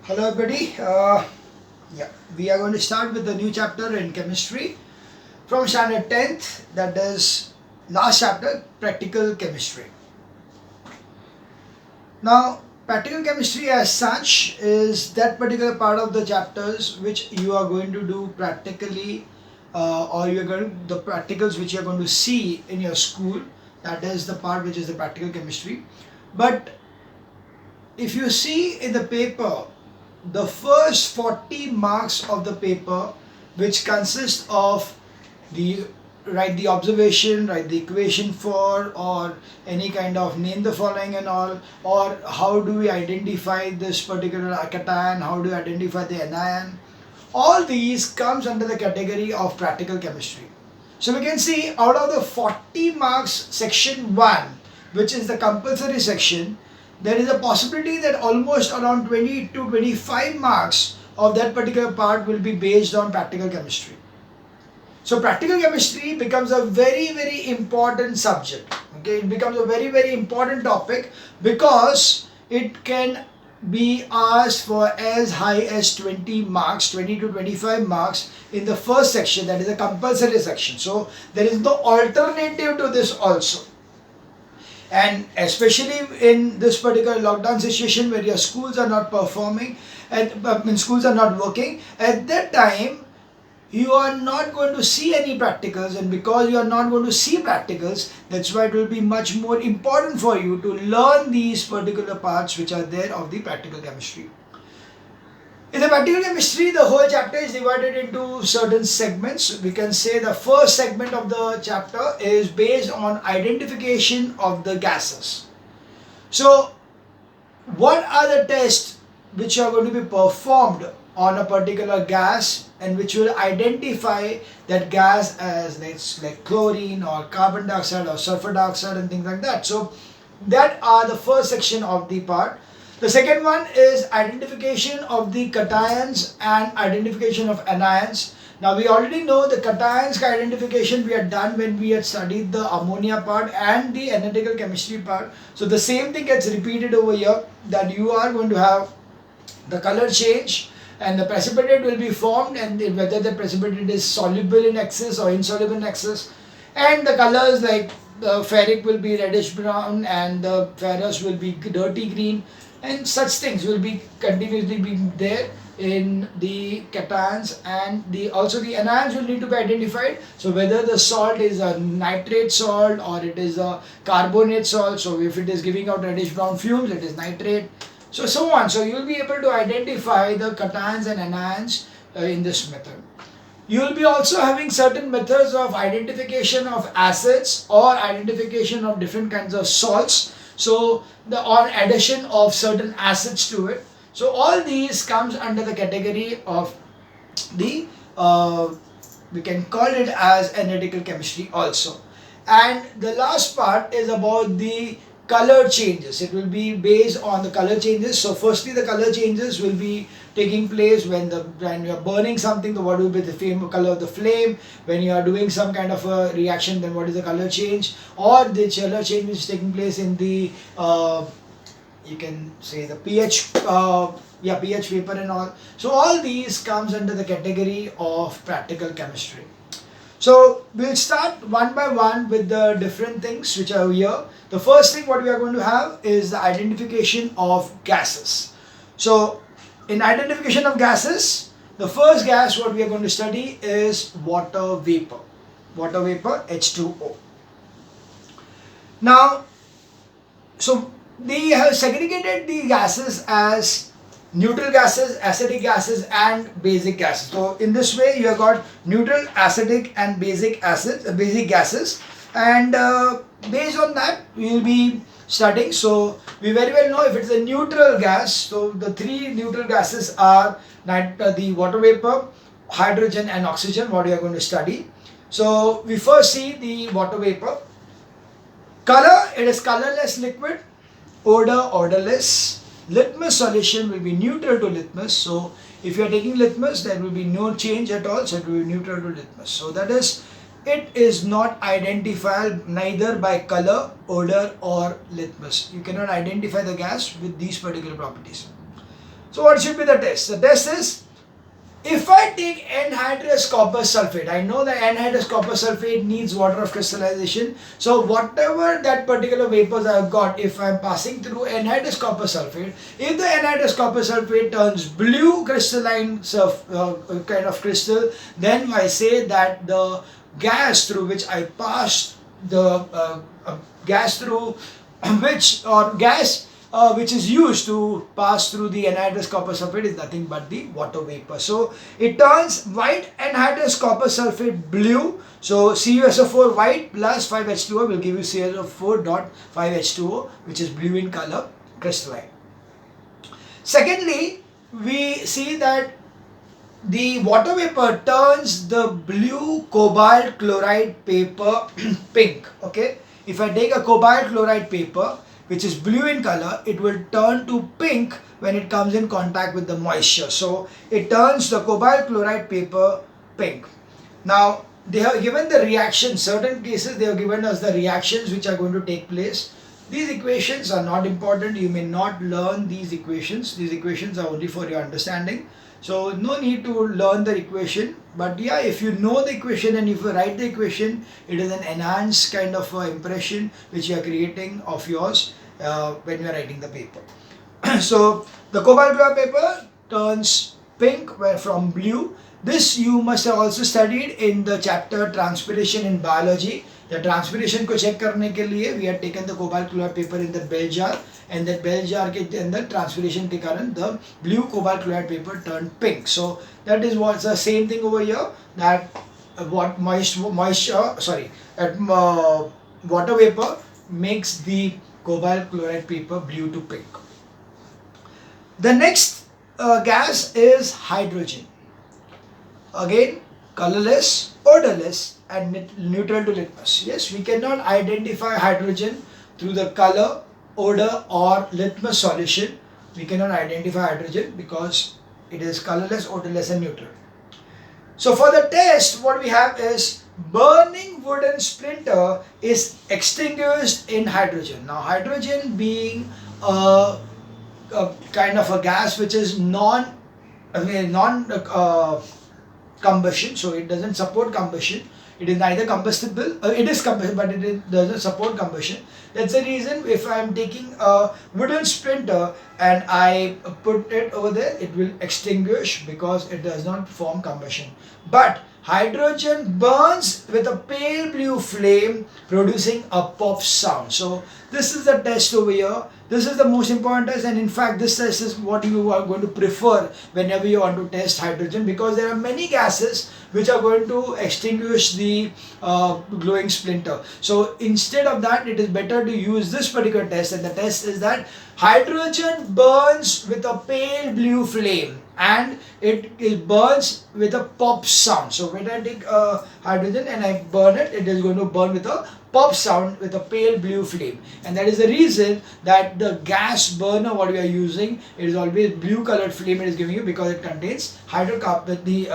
Hello everybody. We are going to start with the new chapter in chemistry from standard 10th, that is last chapter, practical chemistry. Now, practical chemistry as such is that particular part of the chapters which you are going to do practically, or you are going the practicals which you are going to see in your school. That is the part which is the practical chemistry. But if you see in the paper, the first 40 marks of the paper, which consists of the write the observation, write the equation for, or any kind of name the following and all, or how do we identify this particular cation, how do you identify the anion, all these comes under the category of practical chemistry. So we can see out of the 40 marks section 1, which is the compulsory section, there is a possibility that almost around 20 to 25 marks of that particular part will be based on practical chemistry. So practical chemistry becomes a very important subject. Okay, it becomes a very important topic because it can be asked for as high as 20 marks, 20 to 25 marks in the first section, that is a compulsory section. So there is no alternative to this also. And especially in this particular lockdown situation where your schools are not performing and schools are not working, at that time you are not going to see any practicals, and because you are not going to see practicals, that's why it will be much more important for you to learn these particular parts which are there of the practical chemistry. In the practical chemistry, the whole chapter is divided into certain segments. We can say the first segment of the chapter is based on identification of the gases. So, what are the tests which are going to be performed on a particular gas and which will identify that gas as like chlorine or carbon dioxide or sulfur dioxide and things like that. So, that are the first section of the part. The second one is identification of the cations and identification of anions. Now we already know the cations identification we had done when we had studied the ammonia part and the analytical chemistry part. So the same thing gets repeated over here, that you are going to have the color change and the precipitate will be formed, and whether the precipitate is soluble in excess or insoluble in excess, and the colors like the ferric will be reddish brown and the ferrous will be dirty green, and such things will be continuously being there in the cations, and also the anions will need to be identified. So whether the salt is a nitrate salt or it is a carbonate salt, so if it is giving out reddish brown fumes, it is nitrate, so on. So you will be able to identify the cations and anions in this method. You will be also having certain methods of identification of acids or identification of different kinds of salts. So or addition of certain acids to it. So all these comes under the category of the we can call it as analytical chemistry also. And the last part is about the color changes. It will be based on the color changes. So firstly, the color changes will be taking place when you are burning something, then what will be the color of the flame. When you are doing some kind of a reaction, then what is the color change, or the color change which is taking place in the you can say the pH pH paper and all. So all these comes under the category of practical chemistry. So we'll start one by one with the different things which are here. The first thing what we are going to have is the identification of gases. So in identification of gases, the first gas what we are going to study is water vapor. Water vapor, H2O. Now, so they have segregated the gases as neutral gases, acidic gases and basic gases. So in this way you have got neutral, acidic and basic gases, and based on that we will be studying. So we very well know if it's a neutral gas, so the three neutral gases are the water vapor, hydrogen and oxygen, what we are going to study. So we first see the water vapor. Color, it is colorless liquid. Odor, odorless. Litmus solution will be neutral to litmus. So if you are taking litmus, there will be no change at all, so it will be neutral to litmus. So that is, it is not identifiable neither by color, odor or litmus. You cannot identify the gas with these particular properties. So what should be the test? The test is, if I take anhydrous copper sulfate, I know that anhydrous copper sulfate needs water of crystallization. So whatever that particular vapors I have got, if I am passing through anhydrous copper sulfate, if the anhydrous copper sulfate turns blue crystalline kind of crystal, then I say that the gas through which I passed the gas through which or gas which is used to pass through the anhydrous copper sulfate is nothing but the water vapor. So it turns white anhydrous copper sulfate blue. So CuSO4 white plus 5H2O will give you CuSO4.5H2O, which is blue in color, crystalline. Secondly, we see that the water vapor turns the blue cobalt chloride paper pink. Okay, if I take a cobalt chloride paper which is blue in color, it will turn to pink when it comes in contact with the moisture. So it turns the cobalt chloride paper pink. Now they have given the reactions. Certain cases they have given us the reactions which are going to take place. These equations are not important. You may not learn these equations. These equations are only for your understanding. So no need to learn the equation, but yeah, if you know the equation and if you write the equation, it is an enhanced kind of impression which you are creating of yours when you are writing the paper. So the cobalt chloride paper turns pink from blue. This you must have also studied in the chapter transpiration in biology. The transpiration को check करने के लिए we had taken the cobalt chloride paper in the bell jar, and that bell jar के अंदर transpiration के कारण the blue cobalt chloride paper turned pink. So that is what's the same thing over here, that what water vapor makes the cobalt chloride paper blue to pink. The next gas is hydrogen. Again, colorless, odorless, and neutral to litmus. Yes, we cannot identify hydrogen through the color, odor, or litmus solution. We cannot identify hydrogen because it is colorless, odorless, and neutral. So for the test, what we have is burning wooden splinter is extinguished in hydrogen. Now hydrogen being a kind of a gas which is combustion, so it doesn't support combustion. It is neither combustible, it is combustible, but it doesn't support combustion. That's the reason if I am taking a wooden splinter and I put it over there, it will extinguish because it does not form combustion. But hydrogen burns with a pale blue flame, producing a pop sound. So this is the test over here. This is the most important test, and in fact this test is what you are going to prefer whenever you want to test hydrogen, because there are many gases which are going to extinguish the glowing splinter. So instead of that, it is better to use this particular test, and the test is that hydrogen burns with a pale blue flame and it burns with a pop sound. So when I take hydrogen and I burn it, it is going to burn with a pop sound with a pale blue flame, and that is the reason that the gas burner what we are using, it is always blue colored flame it is giving you, because it contains hydrocarbon, the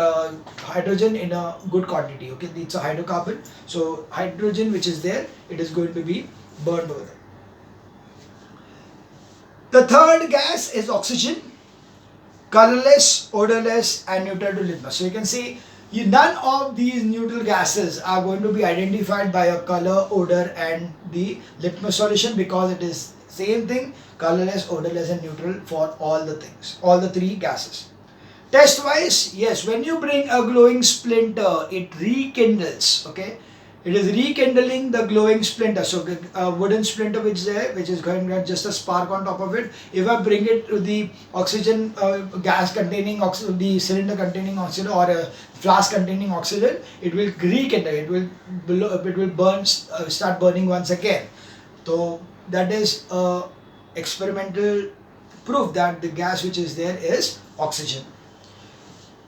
hydrogen in a good quantity. Okay, it's a hydrocarbon, so hydrogen which is there, it is going to be burned over there. The third gas is oxygen, colorless, odorless, and neutral to litmus. So you can see none of these neutral gases are going to be identified by a color, odor, and the litmus solution, because it is same thing, colorless, odorless, and neutral for all the things, all the three gases. Test wise, yes, when you bring a glowing splinter, it rekindles. Okay, it is rekindling the glowing splinter. So a wooden splinter which is there, which is going to just a spark on top of it. If I bring it to the oxygen gas containing oxygen, the cylinder containing oxygen, or a flask containing oxygen, it will rekindle. It will burn, start burning once again. So that is experimental proof that the gas which is there is oxygen.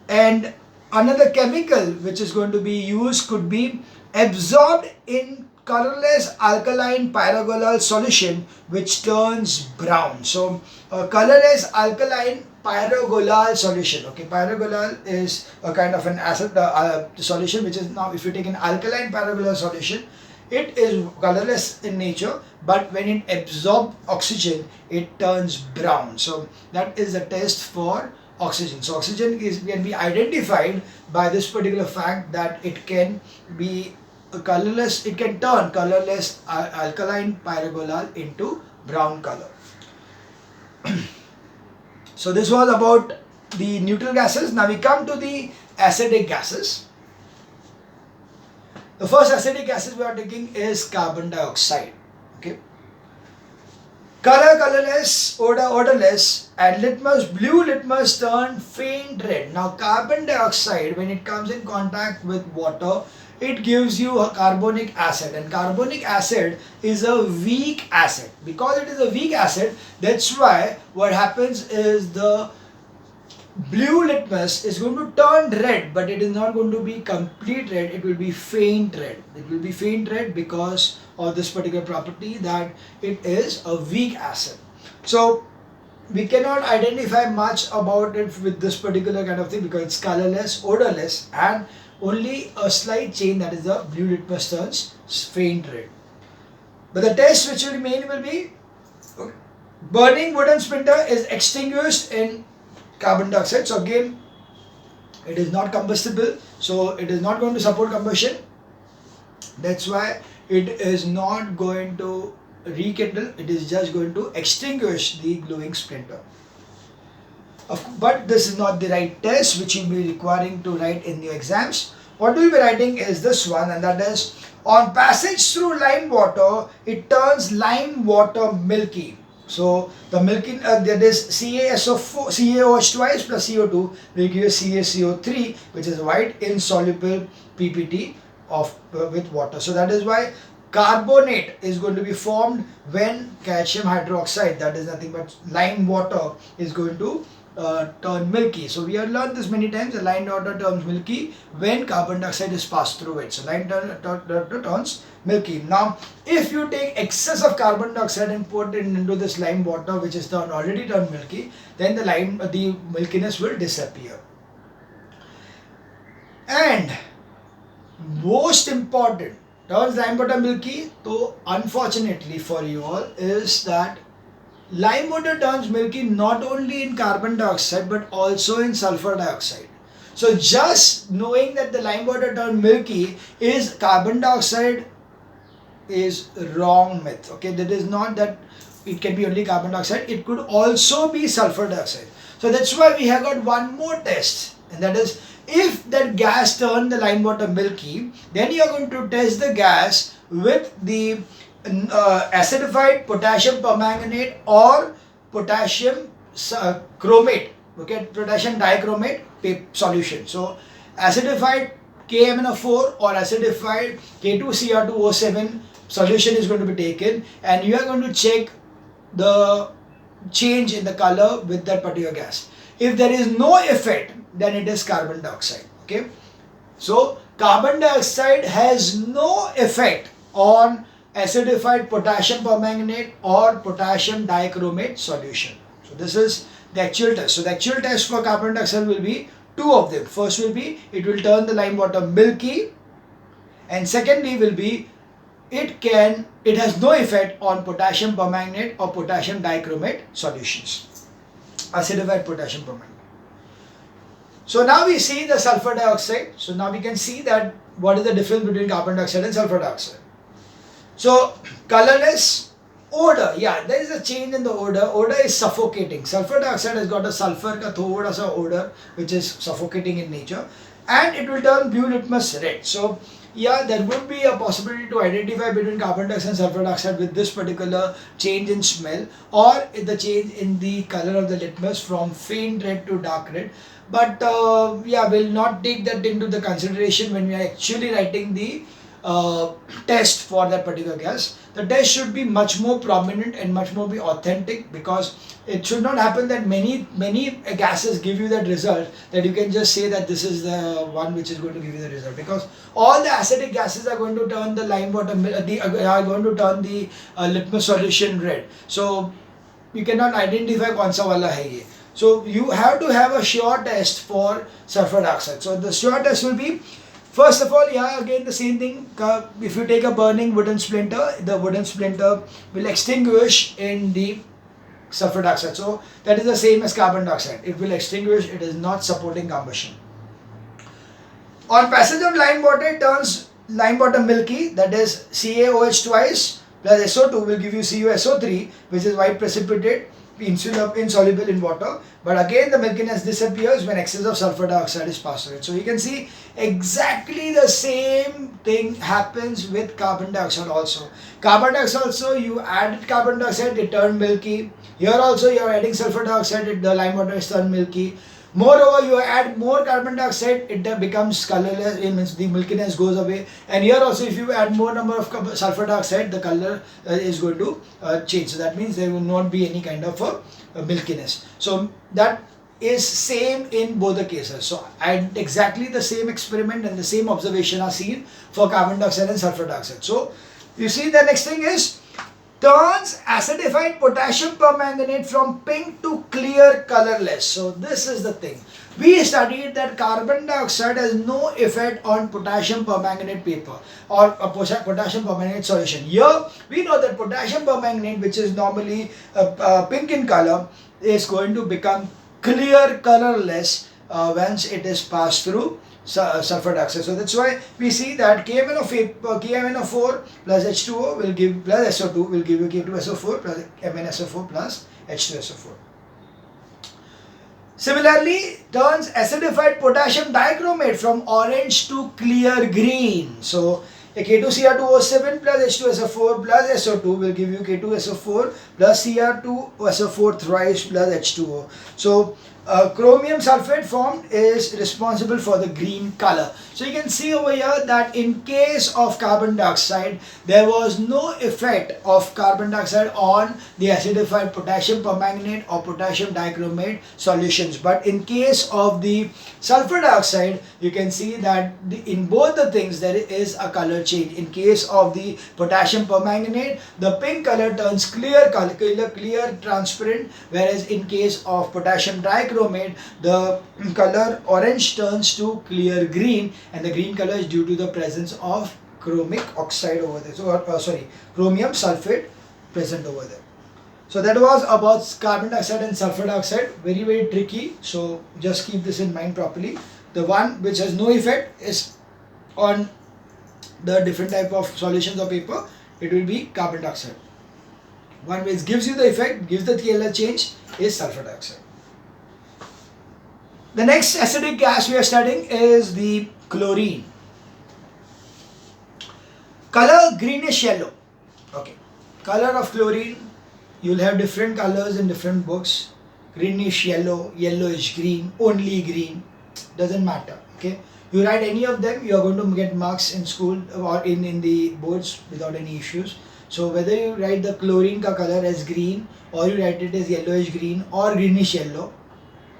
And another chemical which is going to be used could be absorbed in colorless alkaline pyrogalol solution which turns brown. So colorless alkaline pyrogalol solution. Okay, pyrogalol is a kind of an acid solution which is, now if you take an alkaline pyrogalol solution, it is colorless in nature, but when it absorbs oxygen, it turns brown. So that is the test for oxygen. So oxygen can be identified by this particular fact that it can be colorless, it can turn colorless alkaline pyrogalal into brown color. So this was about the neutral gases. Now we come to the acidic gases. The first acidic gases we are taking is carbon dioxide. Okay. Color colorless, odor odorless, and blue litmus turn faint red. Now carbon dioxide, when it comes in contact with water, it gives you a carbonic acid, and carbonic acid is a weak acid. Because it is a weak acid, that's why what happens is the blue litmus is going to turn red, but it is not going to be complete red, it will be faint red. It will be faint red because of this particular property that it is a weak acid. So we cannot identify much about it with this particular kind of thing because it's colorless, odorless, and only a slight change, that is the blue litmus turns faint red. But the test which will remain will be burning wooden splinter is extinguished in carbon dioxide. So again, it is not combustible, so it is not going to support combustion. That's why it is not going to rekindle, it is just going to extinguish the glowing splinter. But this is not the right test which you'll be requiring to write in your exams. What we'll be writing is this one, and that is, on passage through lime water, it turns lime water milky. So the milky, that is CaSO4, CaOH twice plus CO2 will give you CaCO3, which is white insoluble PPT of with water. So that is why carbonate is going to be formed when calcium hydroxide, that is nothing but lime water, is going to turn milky. So we have learned this many times. The lime water turns milky when carbon dioxide is passed through it. So lime turns milky. Now, if you take excess of carbon dioxide and put it into this lime water, which is already turned milky, then the milkiness will disappear. And most important, turns lime water milky, though unfortunately for you all, is that lime water turns milky not only in carbon dioxide but also in sulfur dioxide. So just knowing that the lime water turns milky is carbon dioxide is wrong myth. Okay, that is not that it can be only carbon dioxide, it could also be sulfur dioxide. So that's why we have got one more test, and that is, if that gas turned the lime water milky, then you are going to test the gas with the acidified potassium permanganate or potassium chromate, okay, potassium dichromate solution. So acidified KMnO4 or acidified K2Cr2O7 solution is going to be taken, and you are going to check the change in the color with that particular gas. If there is no effect, then it is carbon dioxide. Okay, so carbon dioxide has no effect on acidified potassium permanganate or potassium dichromate solution. So this is the actual test. So the actual test for carbon dioxide will be two of them. First will be it will turn the lime water milky, and secondly will be it has no effect on potassium permanganate or potassium dichromate solutions, acidified potassium permanganate. So now we see the sulfur dioxide. So now we can see that what is the difference between carbon dioxide and sulfur dioxide. So colorless, odor, yeah, there is a change in the odor. Odor is suffocating. Sulfur dioxide has got a sulfur ka thoda sa odor which is suffocating in nature, and it will turn blue litmus red. So yeah, there would be a possibility to identify between carbon dioxide and sulfur dioxide with this particular change in smell or the change in the color of the litmus from faint red to dark red. But yeah, we'll not take that into the consideration when we are actually writing the test for that particular gas. The test should be much more prominent and much more be authentic, because it should not happen that many gases give you that result that you can just say that this is the one which is going to give you the result, because all the acidic gases are going to turn the lime water are going to turn the litmus solution red. So you cannot identify kaun sa wala hai ye. So you have to have a sure test for sulfur dioxide. So the sure test will be First of all, yeah, again the same thing. If you take a burning wooden splinter, the wooden splinter will extinguish in the sulfur dioxide. So that is the same as carbon dioxide. It will extinguish. It is not supporting combustion. On passage of lime water, it turns lime water milky. That is CaOH twice plus SO2 will give you CuSO3, which is white precipitate, insoluble in water. But again the milkiness disappears when excess of sulfur dioxide is passed through it. So you can see exactly the same thing happens with carbon dioxide also. Carbon dioxide also, you added carbon dioxide, it turned milky. Here also you are adding sulfur dioxide, the lime water is turned milky. Moreover, you add more carbon dioxide, it becomes colorless, it means the milkiness goes away. And here also, if you add more number of sulfur dioxide, the color is going to change. So that means there will not be any kind of milkiness. So that is same in both the cases. So exactly the same experiment and the same observation are seen for carbon dioxide and sulfur dioxide. So you see the next thing is, turns acidified potassium permanganate from pink to clear colorless. So this is the thing. We studied that carbon dioxide has no effect on potassium permanganate paper or a potassium permanganate solution. Here we know that potassium permanganate, which is normally pink in color, is going to become clear colorless once it is passed through sulfur dioxide. So that's why we see that KMnO4 plus H2O will give plus SO2 will give you K2SO4 plus MnSO4 plus H2SO4. Similarly, turns acidified potassium dichromate from orange to clear green. So a K2Cr2O7 plus H2SO4 plus SO2 will give you K2SO4 plus Cr2SO4 thrice plus H2O. So chromium sulfate formed is responsible for the green color. So you can see over here that in case of carbon dioxide, there was no effect of carbon dioxide on the acidified potassium permanganate or potassium dichromate solutions. But in case of the sulfur dioxide, you can see that in both the things there is a color change. In case of the potassium permanganate, the pink color turns clear transparent, whereas in case of potassium dichromate, the color orange turns to clear green, and the green color is due to the presence of chromic oxide over there. So chromium sulfate present over there. So that was about carbon dioxide and sulfur dioxide. Very, very tricky. So just keep this in mind properly. The one which has no effect is on the different type of solutions or paper. It will be carbon dioxide. One which gives you the effect, gives the color change, is sulfur dioxide. The next acidic gas we are studying is the chlorine. Color greenish yellow. Okay. Color of chlorine, you'll have different colors in different books. Greenish yellow, yellowish green, only green, doesn't matter. Okay. You write any of them, you are going to get marks in school or in the boards without any issues. So whether you write the chlorine ka color as green, or you write it as yellowish green or greenish yellow,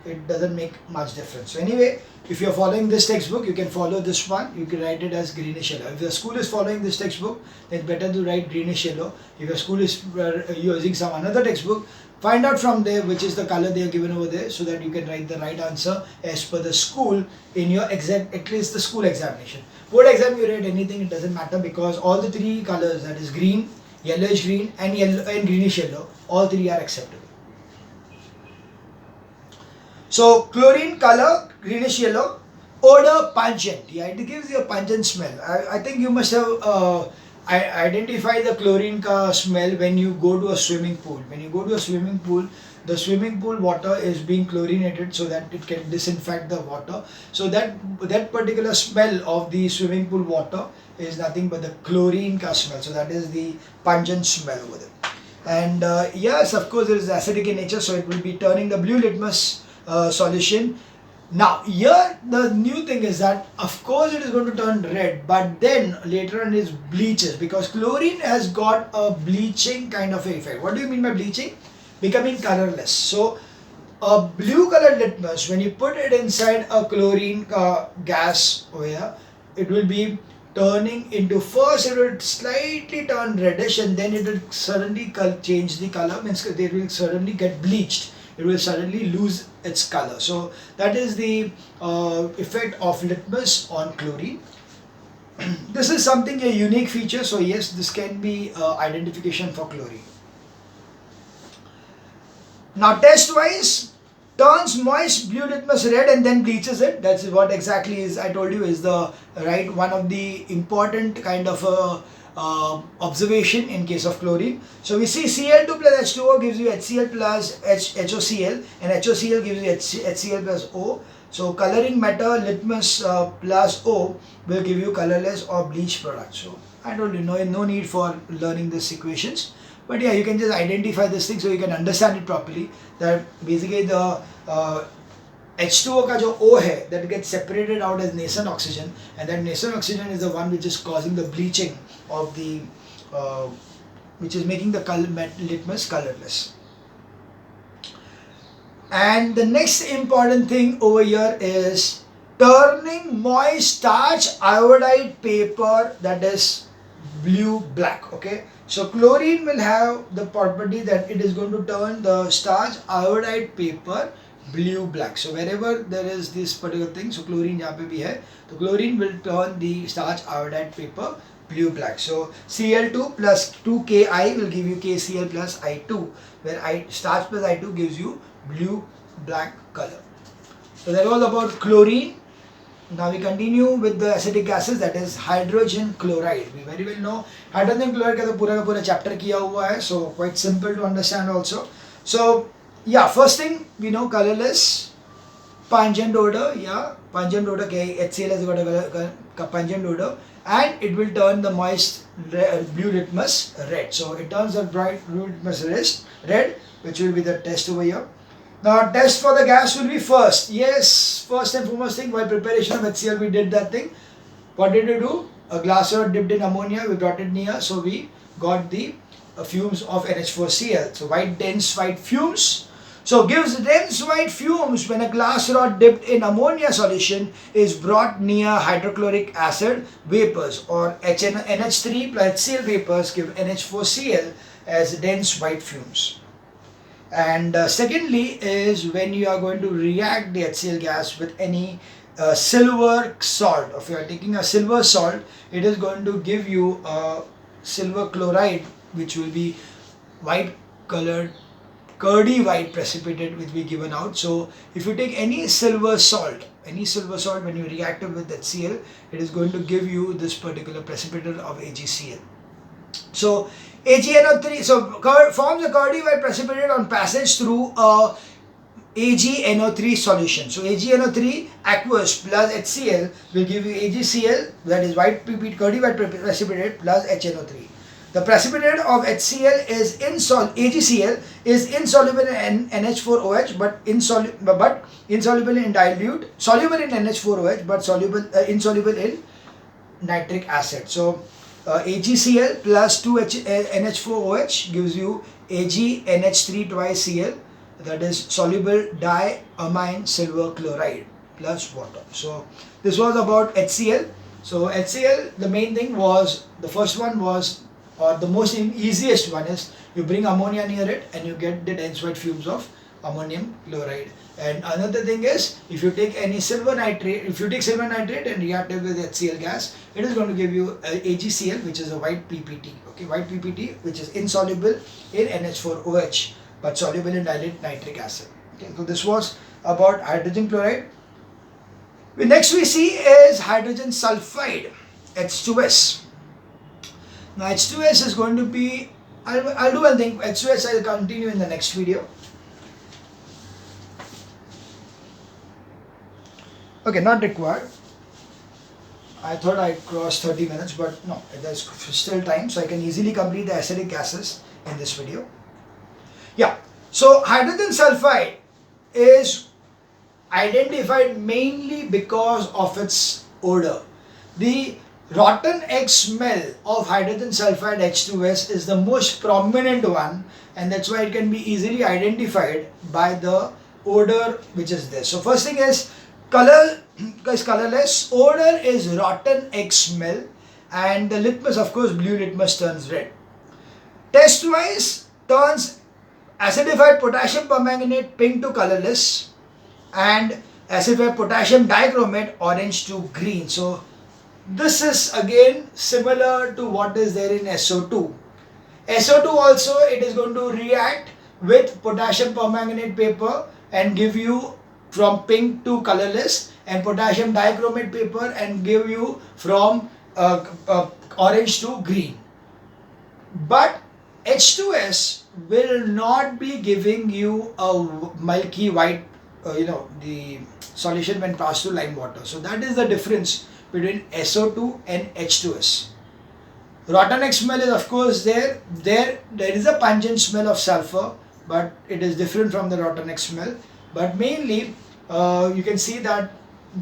it doesn't make much difference. So anyway, if you're following this textbook, you can follow this one. You can write it as greenish yellow. If your school is following this textbook, then it's better to write greenish yellow. If your school is using some another textbook, find out from there which is the color they are given over there, so that you can write the right answer as per the school in your exam, at least the school examination. Board exam, you write anything, it doesn't matter, because all the three colors, that is green, yellowish green and greenish yellow, all three are acceptable. So chlorine color, greenish yellow, odor pungent. Yeah, it gives you a pungent smell. I think you must have identify the chlorine ka smell when you go to a swimming pool. When you go to a swimming pool, the swimming pool water is being chlorinated so that it can disinfect the water. So that particular smell of the swimming pool water is nothing but the chlorine ka smell. So that is the pungent smell over there. And yes, of course, it is acidic in nature, so it will be turning the blue litmus solution. Now here the new thing is that of course it is going to turn red, but then later on it bleaches, because chlorine has got a bleaching kind of effect. What do you mean by bleaching? Becoming colorless. So a blue colored litmus, when you put it inside a chlorine gas over here, it will be turning into, first it will slightly turn reddish, and then it will suddenly change the color, means it will suddenly get bleached. It will suddenly lose its color. So that is the effect of litmus on chlorine. this is something a unique feature. So yes, this can be identification for chlorine. Now test wise, turns moist blue litmus red and then bleaches it. That's what exactly is, I told you, is the right one of the important kind of observation in case of chlorine. So we see Cl2 plus H2O gives you HCl plus HOCl, and HOCl gives you HCl plus O. So coloring matter litmus plus O will give you colorless or bleach product. So I told you, no need for learning these equations. But yeah, you can just identify this thing so you can understand it properly. That basically the H2O का जो O है, that gets separated out as nascent oxygen, and that nascent oxygen is the one which is causing the bleaching of the, which is making the litmus colorless. And the next important thing over here is turning moist starch iodide paper, that is blue black. Okay, so chlorine will have the property that it is going to turn the starch iodide paper blue black. So wherever there is this particular thing, so chlorine यहाँ पे भी है, तो chlorine will turn the starch iodide paper blue black. So Cl2 plus 2Ki will give you KCl plus I2, where starch plus I2 gives you blue black color. So that was about chlorine. Now we continue with the acidic gases, that is hydrogen chloride. We very well know hydrogen chloride का तो पूरा का पूरा chapter किया हुआ है, so quite simple to understand also. So yeah, first thing we know, colorless, pungent odor. Yeah, pungent odor, HCl has got a pungent odor, and it will turn the moist blue litmus red. So it turns the bright blue litmus red, which will be the test over here. Now test for the gas will be first. Yes, first and foremost thing, while preparation of HCl we did that thing. What did we do? A glass rod dipped in ammonia, we brought it near, so we got the fumes of NH4Cl. So dense white fumes. So gives dense white fumes when a glass rod dipped in ammonia solution is brought near hydrochloric acid vapors, or NH3 plus HCl vapors give NH4Cl as dense white fumes. And secondly is when you are going to react the HCl gas with any silver salt. If you are taking a silver salt, it is going to give you a silver chloride, which will be white colored, curdy white precipitate, which will be given out. So if you take any silver salt when you react it with HCl, it is going to give you this particular precipitate of AgCl. So AgNO3 forms a curdy white precipitate on passage through a AgNO3 solution. So AgNO3 aqueous plus HCl will give you AgCl, that is curdy white precipitate, plus HNO3. The precipitate of HCl is AgCl is insoluble in NH4OH but insoluble in dilute, soluble in NH4OH but insoluble in nitric acid. So AgCl plus 2 NH4OH gives you AgNH3 twice Cl, that is soluble diamine silver chloride plus water. So this was about HCl. So HCl, the main thing was, the first one was, or the most easiest one is, you bring ammonia near it and you get the dense white fumes of ammonium chloride. And another thing is, if you take silver nitrate and react it with HCl gas, it is going to give you AgCl, which is a white PPT. Okay, white PPT, which is insoluble in NH4OH but soluble in dilute nitric acid. Okay, so this was about hydrogen chloride. Next we see is hydrogen sulfide, H2S. Now H2S is going to be, I'll do one thing, H2S I'll continue in the next video. Okay, not required. I thought I crossed 30 minutes, but no, there's still time, so I can easily complete the acidic gases in this video. Yeah, so hydrogen sulfide is identified mainly because of its odor. The rotten egg smell of hydrogen sulfide H2S is the most prominent one, and that's why it can be easily identified by the odor which is there. So first thing is, color is colorless, odor is rotten egg smell, and the litmus, of course, blue litmus turns red. Test wise, turns acidified potassium permanganate pink to colorless, and acidified potassium dichromate orange to green. So This is again similar to what is there in SO2. SO2 also, it is going to react with potassium permanganate paper and give you from pink to colorless, and potassium dichromate paper and give you from orange to green. But H2S will not be giving you a milky white, the solution when passed through lime water. So that is the difference between SO2 and H2S. Rotten egg smell is of course there. There is a pungent smell of sulfur, but it is different from the rotten egg smell. But mainly, you can see that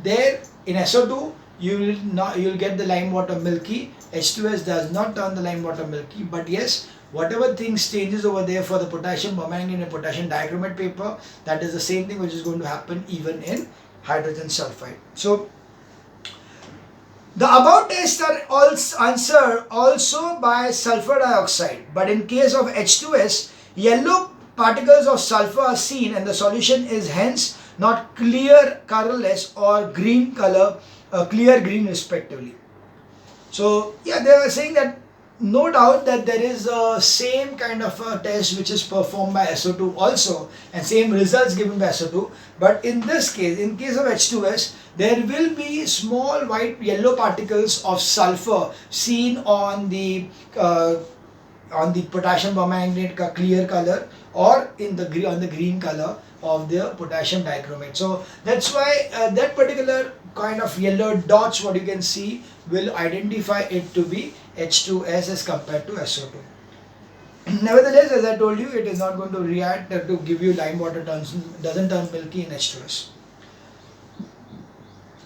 there in SO2 you'll get the lime water milky. H2S does not turn the lime water milky, but yes, whatever things changes over there for the potassium permanganate and potassium dichromate paper, that is the same thing which is going to happen even in hydrogen sulfide. So the above tests are also answered also by sulfur dioxide, but in case of H2S, yellow particles of sulfur are seen and the solution is hence not clear colorless or green color, clear green respectively. So yeah, they are saying that no doubt that there is a same kind of a test which is performed by SO2 also, and same results given by SO2, but in this case, in case of H2S, there will be small white yellow particles of sulfur seen on the potassium permanganate clear color, or in the on the green color of the potassium dichromate. So that's why that particular kind of yellow dots what you can see will identify it to be H2S as compared to SO2. Nevertheless, as I told you, it is not going to react to give you lime water, doesn't turn milky in H2S.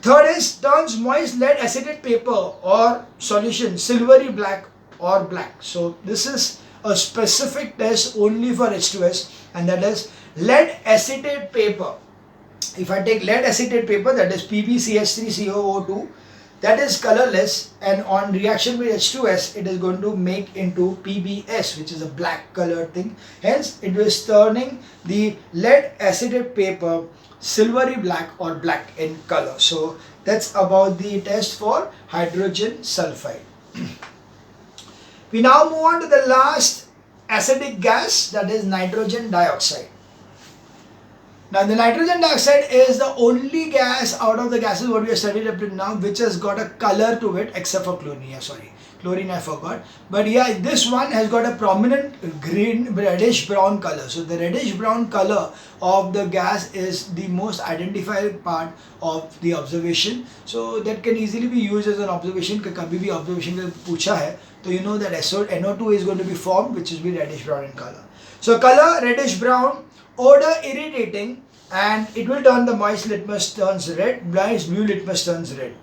Third is turns moist lead acetate paper or solution silvery black or black. So this is a specific test only for H2S, and that is lead acetate paper. If I take lead acetate paper, that is PbCH3COO2, that is colorless, and on reaction with H2S it is going to make into PbS, which is a black colored thing. Hence it is turning the lead acetate paper silvery black or black in color. So that's about the test for hydrogen sulfide. We now move on to the last acidic gas, that is nitrogen dioxide. Now the nitrogen dioxide is the only gas out of the gases what we have studied up to now which has got a color to it, except for chlorine. Chlorine I forgot, but yeah, this one has got a prominent green reddish brown color. So the reddish brown color of the gas is the most identified part of the observation. So that can easily be used as an observation. कभी भी observation में पूछा है तो you know that NO2 is going to be formed, which is be reddish brown in color. So color reddish brown, odor irritating, and it will turn the moist litmus turns red, moist blue litmus turns red.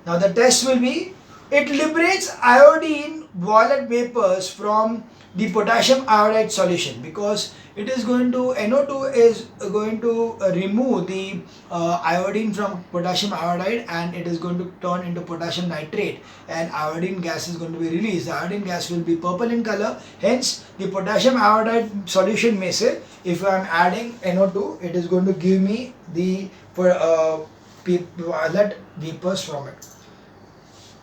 Now the test will be, it liberates iodine violet vapors from the potassium iodide solution, because it is going to, NO2 is going to remove the iodine from potassium iodide, and it is going to turn into potassium nitrate, and iodine gas is going to be released. The iodine gas will be purple in color. Hence the potassium iodide solution may say, if I am adding NO2, it is going to give me the violet vapors from it.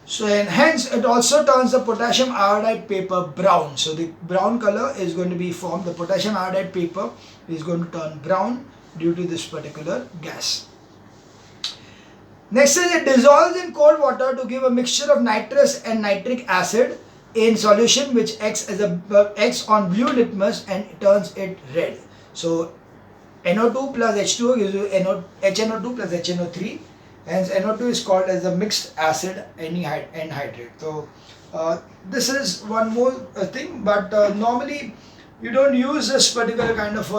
So and hence it also turns the potassium iodide paper brown. So the brown color is going to be formed. The potassium iodide paper is going to turn brown due to this particular gas. Next is, it dissolves in cold water to give a mixture of nitrous and nitric acid in solution which acts on blue litmus and turns it red. So NO2 plus H2O gives you HNO2 plus HNO3. Hence NO2 is called as a mixed acid anhydrate. So this is one more thing, but normally you don't use this particular kind of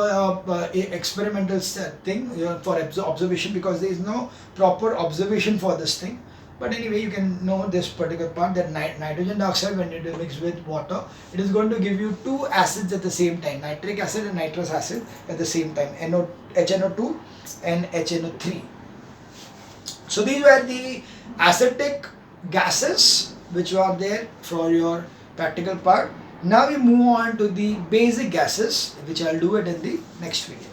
experimental thing for observation, because there is no proper observation for this thing. But anyway, you can know this particular part, that nitrogen dioxide, when it is mixed with water, it is going to give you two acids at the same time, nitric acid and nitrous acid at the same time, HNO2 and HNO3. So these were the acidic gases which were there for your practical part. Now we move on to the basic gases, which I'll do it in the next video.